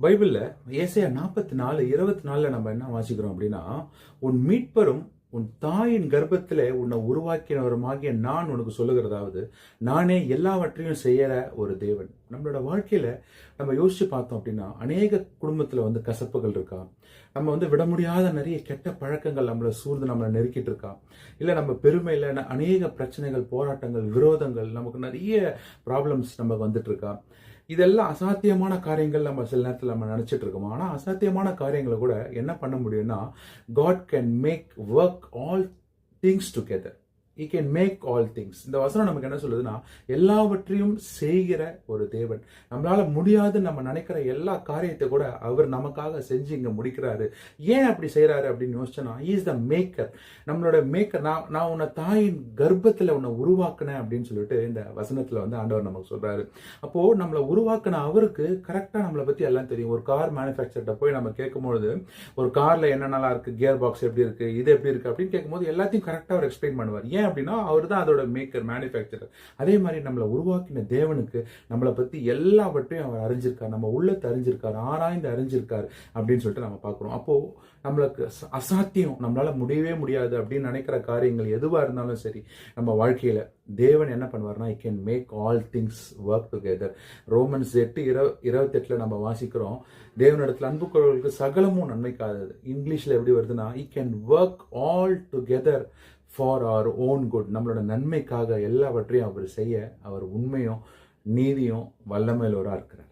பைபிளில் ஏசாயா 44:24 நம்ம என்ன வாசிக்கிறோம் அப்படின்னா, உன் மீட்பரும் உன் தாயின் கர்ப்பத்திலே உன்னை உருவாக்கினவருமாகிய நான் உனக்கு சொல்லுகிறதாவது, நானே எல்லாவற்றையும் செய்யற ஒரு தேவன். நம்மளோட வாழ்க்கையில நம்ம யோசிச்சு பார்த்தோம் அப்படின்னா, அநேக குடும்பத்துல கசப்புகள் இருக்கா, நம்ம விட முடியாத நிறைய கெட்ட பழக்கங்கள் நம்மளை சூழ்ந்து நம்மளை நெருக்கிட்டு இருக்கா, இல்லை நம்ம பெருமையில அநேக பிரச்சனைகள், போராட்டங்கள், விரோதங்கள், நமக்கு நிறைய ப்ராப்ளம்ஸ் நமக்கு வந்துட்டு இருக்கா. இதெல்லாம் அசாத்தியமான காரியங்கள் நம்ம சில நேரத்தில் நம்ம நினைச்சிட்டு இருக்கோம். ஆனால் அசாத்தியமான காரியங்களை கூட என்ன பண்ண முடியும்னா, God can make work all things together. He can make all things. இந்த வசனம் நமக்கு என்ன சொல்லுதுன்னா, எல்லாவற்றையும் செய்கிற ஒரு தேவன். நம்மளால முடியாது நம்ம நினைக்கிற எல்லா காரியத்தை கூட அவர் நமக்காக செஞ்சு இங்க முடிக்கிறாரு. ஏன் அப்படி செய்யறாரு அப்படின்னு யோசிச்சோன்னா, he is the maker. நம்மளோட மேக்கர். நான் உன்னை தாயின் கர்ப்பத்துல உன்னை உருவாக்குனேன் அப்படின்னு சொல்லிட்டு இந்த வசனத்துல ஆண்டவர் நமக்கு சொல்றாரு. அப்போ நம்மளை உருவாக்குன அவருக்கு கரெக்டா நம்மளை பத்தி எல்லாம் தெரியும். ஒரு கார் மேனுஃபேக்சர்ட்ட போய் நம்ம கேட்கும்பொழுது, ஒரு கார்ல என்னென்னலாம் இருக்கு, கியர் பாக்ஸ் எப்படி இருக்கு, இது எப்படி இருக்கு அப்படின்னு கேட்கும்போது எல்லாத்தையும் கரெக்டா அவர் எக்ஸ்பிளைன் பண்ணுவார். ஏன் அப்படின்னா, அவர் தான் அதோட மேக்கர், மேனுஃபேக்சரர். அதே மாதிரி நம்மளை உருவாக்கின தேவனுக்கு நம்மளை பத்தி எல்லாவற்றையும் அவர் அறிஞ்சிருக்கார், நம்ம உள்ளத்தை அறிஞ்சிருக்காரு, ஆராய்ந்து அறிஞ்சிருக்காரு அப்படின்னு சொல்லிட்டு நம்ம பார்க்கிறோம். அப்போ நம்மளுக்கு அசாத்தியம், நம்மளால முடியவே முடியாது அப்படின்னு நினைக்கிற காரியங்கள் எதுவா இருந்தாலும் சரி, நம்ம வாழ்க்கையில தேவன் என்ன பண்ணுவார்னா, he can make all things work together. Romans 8:28 நம்ம வாசிக்கிறோம், தேவனிடத்தில் அன்பு கொள்வர்களுக்கு சகலமும் நன்மைக்காதது. இங்கிலீஷ்ல எப்படி வருதுன்னா, he can work all together for our own good. நம்மளோட நன்மைக்காக எல்லாவற்றையும் அவர் செய்ய அவர் உண்மையும் நீதியும் வல்லமையுள்ளவராக இருக்கிறார்.